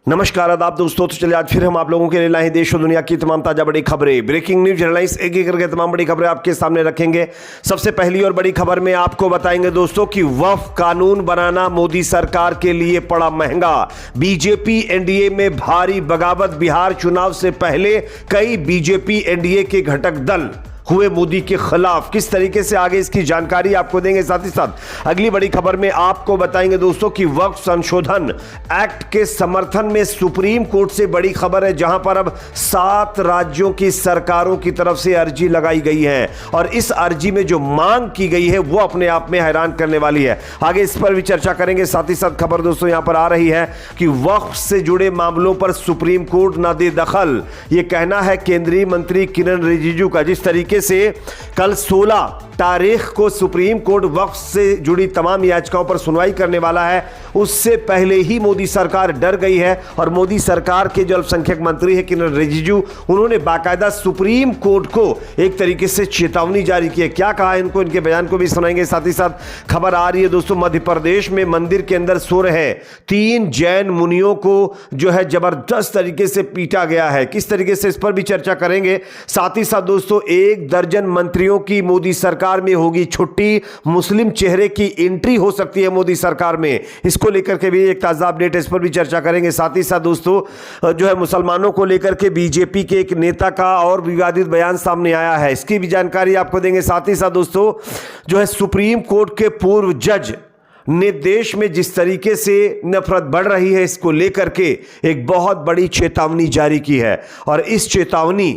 नमस्कार आदाब दोस्तों। तो चलिए आज फिर हम आप लोगों के लिए लाए देश और दुनिया की तमाम ताजा बड़ी खबरें, ब्रेकिंग न्यूज हेडलाइंस एक एक करके तमाम बड़ी खबरें आपके सामने रखेंगे। सबसे पहली और बड़ी खबर में आपको बताएंगे दोस्तों कि वक्फ कानून बनाना मोदी सरकार के लिए पड़ा महंगा। बीजेपी एनडीए में भारी बगावत। बिहार चुनाव से पहले कई बीजेपी एनडीए के घटक दल हुए मोदी के खिलाफ। किस तरीके से आगे इसकी जानकारी आपको देंगे। साथ ही साथ अगली बड़ी खबर में आपको बताएंगे दोस्तों कि वक्फ संशोधन एक्ट के समर्थन में सुप्रीम कोर्ट से बड़ी खबर है, जहां पर अब 7 राज्यों की सरकारों की तरफ से अर्जी लगाई गई है और इस अर्जी में जो मांग की गई है वो अपने आप में हैरान करने वाली है। आगे इस पर भी चर्चा करेंगे। साथ ही साथ खबर दोस्तों यहां पर आ रही है कि वक्फ से जुड़े मामलों पर सुप्रीम कोर्ट न दे दखल, यह कहना है केंद्रीय मंत्री किरण रिजिजू का। जिस तरीके से कल 16 तारीख को सुप्रीम कोर्ट वक्फ से जुड़ी तमाम याचिकाओं पर सुनवाई करने वाला है, उससे पहले ही मोदी सरकार डर गई है और मोदी सरकार के जो अल्पसंख्यक मंत्री है किरण रिजिजू, उन्होंने बाकायदा सुप्रीम कोर्ट को एक तरीके से चेतावनी जारी की है। क्या कहा इनको, इनके बयान को भी सुनाएंगे। साथ ही साथ खबर आ रही है दोस्तों मध्य प्रदेश में मंदिर के अंदर सो रहे 3 जैन मुनियों को जो है जबरदस्त तरीके से पीटा गया है। किस तरीके से, इस पर भी चर्चा करेंगे। साथ ही साथ दोस्तों 1 दर्जन मंत्रियों की मोदी सरकार में होगी छुट्टी। मुस्लिम चेहरे की एंट्री हो सकती है मोदी सरकार में, इसको लेकर के भी एक ताजा अपडेट है, इस पर भी चर्चा करेंगे। साथ ही साथ दोस्तों जो है मुसलमानों को लेकर के बीजेपी के एक नेता का और विवादित बयान सामने आया है, इसकी भी जानकारी आपको देंगे। साथ ही साथ दोस्तों जो है सुप्रीम कोर्ट के पूर्व जज ने देश में जिस तरीके से नफरत बढ़ रही है इसको लेकर के एक बहुत बड़ी चेतावनी जारी की है और इस चेतावनी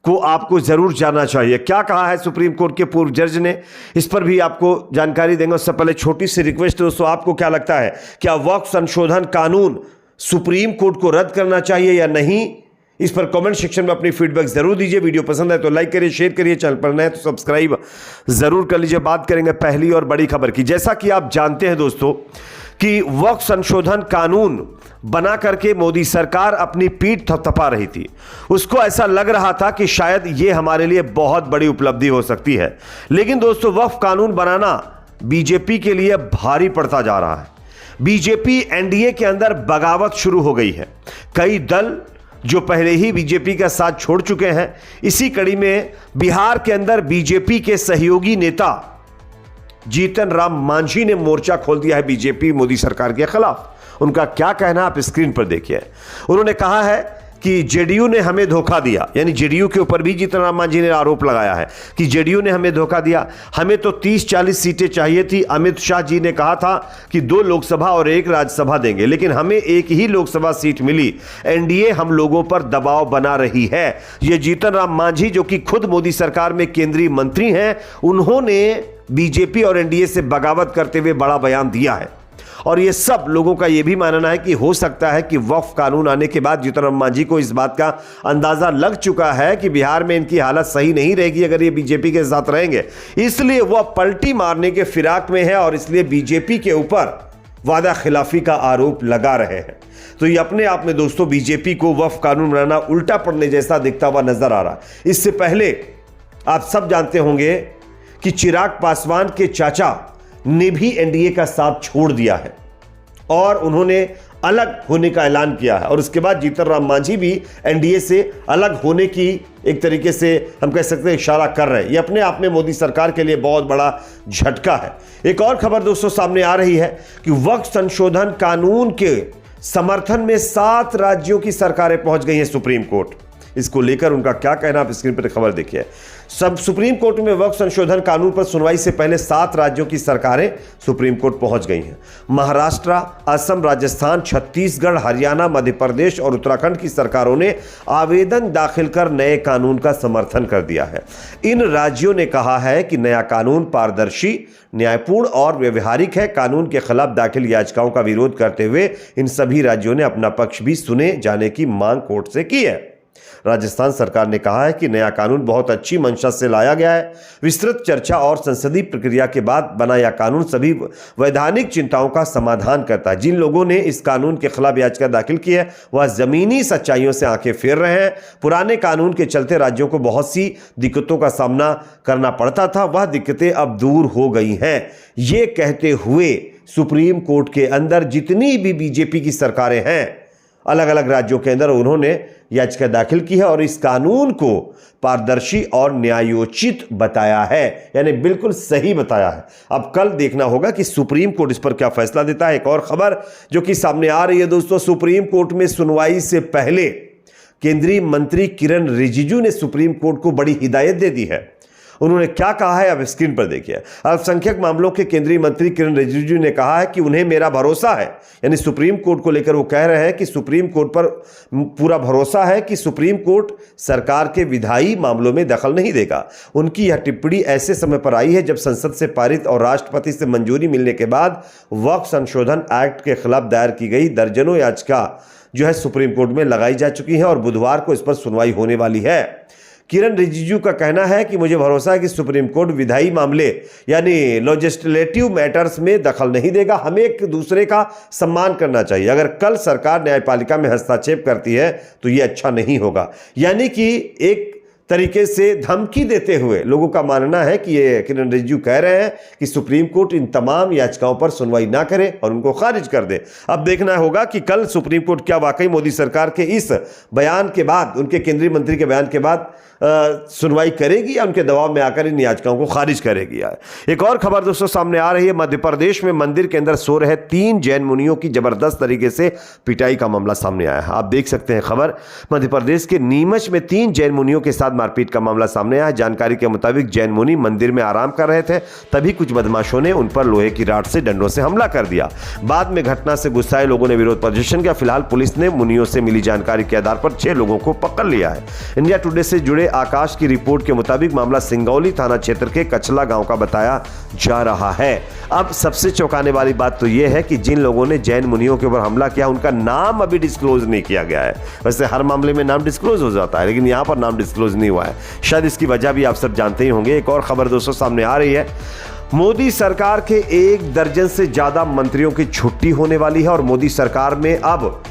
को आपको जरूर जानना चाहिए। क्या कहा है सुप्रीम कोर्ट के पूर्व जज ने, इस पर भी आपको जानकारी देंगे। उससे पहले छोटी सी रिक्वेस्ट दोस्तों, आपको क्या लगता है, क्या वक्फ संशोधन कानून सुप्रीम कोर्ट को रद्द करना चाहिए या नहीं? इस पर कमेंट सेक्शन में अपनी फीडबैक जरूर दीजिए। वीडियो पसंद है तो लाइक करिए, शेयर करिए, चैनल पर नए तो सब्सक्राइब जरूर कर लीजिए। बात करेंगे पहली और बड़ी खबर की। जैसा कि आप जानते हैं दोस्तों कि वक्फ संशोधन कानून बना करके मोदी सरकार अपनी पीठ थपथपा रही थी। उसको ऐसा लग रहा था कि शायद यह हमारे लिए बहुत बड़ी उपलब्धि हो सकती है, लेकिन दोस्तों वक्फ कानून बनाना बीजेपी के लिए भारी पड़ता जा रहा है। बीजेपी एनडीए के अंदर बगावत शुरू हो गई है। कई दल जो पहले ही बीजेपी का साथ छोड़ चुके हैं, इसी कड़ी में बिहार के अंदर बीजेपी के सहयोगी नेता जीतन राम मांझी ने मोर्चा खोल दिया है बीजेपी मोदी सरकार के खिलाफ। उनका क्या कहना आप स्क्रीन पर देखिए। उन्होंने कहा है कि जेडीयू ने हमें धोखा दिया, यानी जेडीयू के ऊपर भी जीतन राम मांझी ने आरोप लगाया है कि जेडीयू ने हमें धोखा दिया। हमें तो 30-40 सीटें चाहिए थी। अमित शाह जी ने कहा था कि 2 लोकसभा और 1 राज्यसभा देंगे, लेकिन हमें 1 ही लोकसभा सीट मिली। एनडीए हम लोगों पर दबाव बना रही है। ये जीतन राम मांझी जो कि खुद मोदी सरकार में केंद्रीय मंत्री हैं, उन्होंने बीजेपी और एनडीए से बगावत करते हुए बड़ा बयान दिया है और ये सब लोगों का ये भी मानना है कि हो सकता है कि वक्फ कानून आने के बाद जीतन राम मांझी को इस बात का अंदाजा लग चुका है कि बिहार में इनकी हालत सही नहीं रहेगी अगर ये बीजेपी के साथ रहेंगे, इसलिए वह पलटी मारने के फिराक में है और इसलिए बीजेपी के ऊपर वादा खिलाफी का आरोप लगा रहे हैं। तो ये अपने आप में दोस्तों बीजेपी को वक्फ कानून बनाना उल्टा पड़ने जैसा दिखता हुआ नजर आ रहा है। इससे पहले आप सब जानते होंगे कि चिराग पासवान के चाचा ने भी एनडीए का साथ छोड़ दिया है और उन्होंने अलग होने का ऐलान किया है और उसके बाद जीतन राम मांझी भी एनडीए से अलग होने की एक तरीके से हम कह सकते हैं इशारा कर रहे हैं। यह अपने आप में मोदी सरकार के लिए बहुत बड़ा झटका है। एक और खबर दोस्तों सामने आ रही है कि वक्फ संशोधन कानून के समर्थन में 7 राज्यों की सरकारें पहुंच गई हैं सुप्रीम कोर्ट। इसको लेकर उनका क्या कहना आप स्क्रीन पर खबर देखिए। सब सुप्रीम कोर्ट में वक्फ संशोधन कानून पर सुनवाई से पहले 7 राज्यों की सरकारें सुप्रीम कोर्ट पहुंच गई हैं। महाराष्ट्र, असम, राजस्थान, छत्तीसगढ़, हरियाणा, मध्य प्रदेश और उत्तराखंड की सरकारों ने आवेदन दाखिल कर नए कानून का समर्थन कर दिया है। इन राज्यों ने कहा है कि नया कानून पारदर्शी, न्यायपूर्ण और व्यवहारिक है। कानून के खिलाफ दाखिल याचिकाओं का विरोध करते हुए इन सभी राज्यों ने अपना पक्ष भी सुने जाने की मांग कोर्ट से की है। राजस्थान सरकार ने कहा है कि नया कानून बहुत अच्छी मंशा से लाया गया है। विस्तृत चर्चा और संसदीय प्रक्रिया के बाद बना यह कानून सभी वैधानिक चिंताओं का समाधान करता है। जिन लोगों ने इस कानून के खिलाफ याचिका दाखिल की है वह जमीनी सच्चाइयों से आंखें फेर रहे हैं। पुराने कानून के चलते राज्यों को बहुत सी दिक्कतों का सामना करना पड़ता था, वह दिक्कतें अब दूर हो गई हैं। ये कहते हुए सुप्रीम कोर्ट के अंदर जितनी भी बीजेपी की सरकारें हैं अलग अलग राज्यों के अंदर उन्होंने याचिका दाखिल की है और इस कानून को पारदर्शी और न्यायोचित बताया है, यानी बिल्कुल सही बताया है। अब कल देखना होगा कि सुप्रीम कोर्ट इस पर क्या फैसला देता है। एक और खबर जो कि सामने आ रही है दोस्तों, सुप्रीम कोर्ट में सुनवाई से पहले केंद्रीय मंत्री किरण रिजिजू ने सुप्रीम कोर्ट को बड़ी हिदायत दे दी है। उन्होंने क्या कहा है, अब स्क्रीन पर देखिए। अल्पसंख्यक मामलों के केंद्रीय मंत्री किरण रिजिजू ने कहा है कि उन्हें मेरा भरोसा है, यानी सुप्रीम कोर्ट को लेकर वो कह रहे हैं कि सुप्रीम कोर्ट पर पूरा भरोसा है कि सुप्रीम कोर्ट सरकार के विधायी मामलों में दखल नहीं देगा। उनकी यह टिप्पणी ऐसे समय पर आई है जब संसद से पारित और राष्ट्रपति से मंजूरी मिलने के बाद वक्फ संशोधन एक्ट के खिलाफ दायर की गई दर्जनों याचिका जो है सुप्रीम कोर्ट में लगाई जा चुकी है और बुधवार को इस पर सुनवाई होने वाली है। किरण रिजिजू का कहना है कि मुझे भरोसा है कि सुप्रीम कोर्ट विधायी मामले यानी लेजिस्लेटिव मैटर्स में दखल नहीं देगा। हमें एक दूसरे का सम्मान करना चाहिए। अगर कल सरकार न्यायपालिका में हस्तक्षेप करती है तो ये अच्छा नहीं होगा। यानी कि एक तरीके से धमकी देते हुए लोगों का मानना है कि ये किरण रिजिजू कह रहे हैं कि सुप्रीम कोर्ट इन तमाम याचिकाओं पर सुनवाई ना करे और उनको खारिज कर दे। अब देखना होगा कि कल सुप्रीम कोर्ट क्या वाकई मोदी सरकार के इस बयान के बाद, उनके केंद्रीय मंत्री के बयान के बाद सुनवाई करेगी या उनके दबाव में आकर इन याचिकाओं को खारिज करेगी। एक और खबर दोस्तों सामने आ रही है। मध्य प्रदेश में मंदिर के अंदर सो रहे 3 जैन मुनियों की जबरदस्त तरीके से पिटाई का मामला सामने आया है। आप देख सकते हैं खबर, मध्य प्रदेश के नीमच में 3 जैन मुनियों के साथ मारपीट का मामला सामने आया है। जानकारी के मुताबिक जैन मुनि मंदिर में आराम कर रहे थे, तभी कुछ बदमाशों ने उन पर लोहे की राड से, डंडों से हमला कर दिया। बाद में घटना से गुस्साए लोगों ने विरोध प्रदर्शन किया। फिलहाल पुलिस ने मुनियों से मिली जानकारी के आधार पर 6 लोगों को पकड़ लिया है। इंडिया टुडे से जुड़े आकाश की रिपोर्ट के मुताबिक मामला सिंगौली थाना क्षेत्र के कचला गांव का बताया जा रहा है। अब सबसे चौंकाने वाली बात तो यह है कि जिन लोगों ने जैन मुनियों के ऊपर हमला किया उनका नाम अभी डिस्क्लोज नहीं किया गया है। वैसे हर मामले में नाम डिस्क्लोज हो जाता है, लेकिन यहां पर नाम डिस्क्लोज नहीं हुआ है। शायद इसकी वजह भी आप सब जानते ही होंगे। एक और खबर दोस्तों सामने आ रही है। मोदी सरकार के 1 दर्जन से ज्यादा मंत्रियों की छुट्टी होने वाली है और मोदी सरकार में अब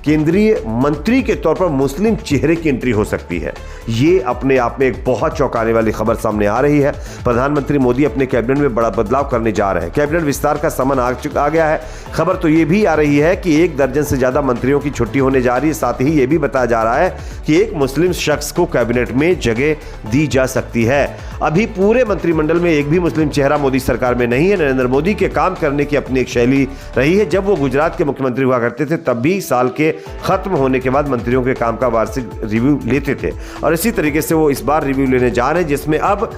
केंद्रीय मंत्री के तौर पर मुस्लिम चेहरे की एंट्री हो सकती है। ये अपने आप में एक बहुत चौंकाने वाली खबर सामने आ रही है। प्रधानमंत्री मोदी अपने कैबिनेट में बड़ा बदलाव करने जा रहे हैं। कैबिनेट विस्तार का समय आ गया है। खबर तो ये भी आ रही है कि 1 दर्जन से ज्यादा मंत्रियों की छुट्टी होने जा रही है। साथ ही ये भी बताया जा रहा है कि एक मुस्लिम शख्स को कैबिनेट में जगह दी जा सकती है। अभी पूरे मंत्रिमंडल में एक भी मुस्लिम चेहरा मोदी सरकार में नहीं है। नरेंद्र मोदी के काम करने की अपनी एक शैली रही है। जब वो गुजरात के मुख्यमंत्री हुआ करते थे तब भी साल के खत्म होने के बाद मंत्रियों के काम का वार्षिक रिव्यू लेते थे और इसी तरीके से वो इस बार रिव्यू लेने जा रहे हैं, जिसमें अब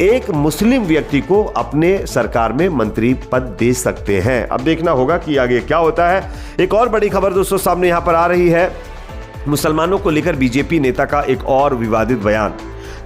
एक मुस्लिम व्यक्ति को अपने सरकार में मंत्री पद दे सकते हैं। अब देखना होगा कि आगे क्या होता है। एक और बड़ी खबर दोस्तों सामने यहां पर आ रही है। मुसलमानों को लेकर बीजेपी नेता का एक और विवादित बयान।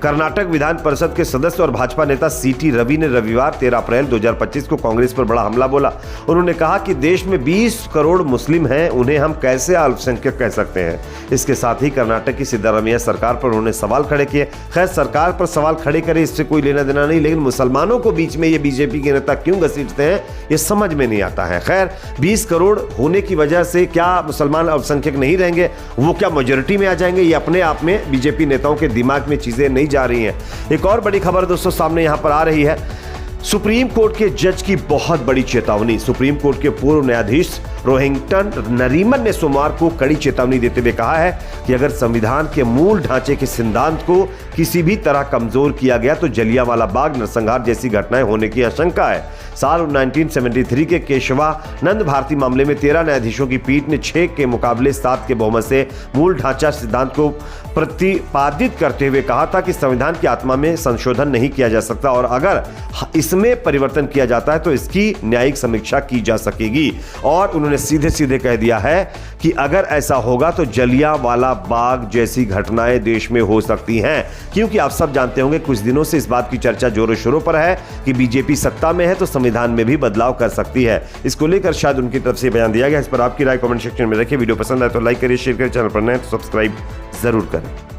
कर्नाटक विधान परिषद के सदस्य और भाजपा नेता सीटी रवि ने रविवार 13 अप्रैल 2025 को कांग्रेस पर बड़ा हमला बोला। उन्होंने कहा कि देश में 20 करोड़ मुस्लिम हैं, उन्हें हम कैसे अल्पसंख्यक कह सकते हैं। इसके साथ ही कर्नाटक की सिद्धारमैया सरकार पर उन्होंने सवाल खड़े किए। खैर, सरकार पर सवाल खड़े करे इससे कोई लेना देना नहीं, लेकिन मुसलमानों को बीच में ये बीजेपी के नेता क्यों घसीटते हैं ये समझ में नहीं आता है। खैर, 20 करोड़ होने की वजह से क्या मुसलमान अल्पसंख्यक नहीं रहेंगे, वो क्या मेजॉरिटी में आ जाएंगे, ये अपने आप में बीजेपी नेताओं के दिमाग में चीजें नहीं जा रही हैं। एक और बड़ी खबर दोस्तों सामने यहां पर आ रही है। सुप्रीम कोर्ट के जज की बहुत बड़ी चेतावनी। सुप्रीम कोर्ट के पूर्व न्यायाधीश रोहिंटन नरीमन ने सोमवार को कड़ी चेतावनी देते हुए कहा है कि अगर संविधान के मूल ढांचे के सिद्धांत को किसी भी तरह कमजोर किया गया तो जलियांवाला बाग नरसंहार जैसी घटनाएं होने की आशंका है। साल 1973 के केशवानंद भारती मामले में 13 न्यायाधीशों की पीठ ने 6 के मुकाबले 7 के बहुमत से मूल ढांचा सिद्धांत को प्रतिपादित करते हुए कहा था कि संविधान की आत्मा में संशोधन नहीं किया जा सकता और अगर इसमें परिवर्तन किया जाता है तो इसकी न्यायिक समीक्षा की जा सकेगी। और उन्होंने सीधे सीधे कह दिया है कि अगर ऐसा होगा तो जलियांवाला बाग जैसी घटनाएं देश में हो सकती हैं, क्योंकि आप सब जानते होंगे कुछ दिनों से इस बात की चर्चा जोरों शोरों पर है कि बीजेपी सत्ता में है तो संविधान में भी बदलाव कर सकती है। इसको लेकर शायद उनकी तरफ से बयान दिया गया। इस पर आपकी राय कमेंट सेक्शन में रखिए। वीडियो पसंद आए तो लाइक करिए, शेयर करिए, चैनल पर नए तो सब्सक्राइब जरूर करें।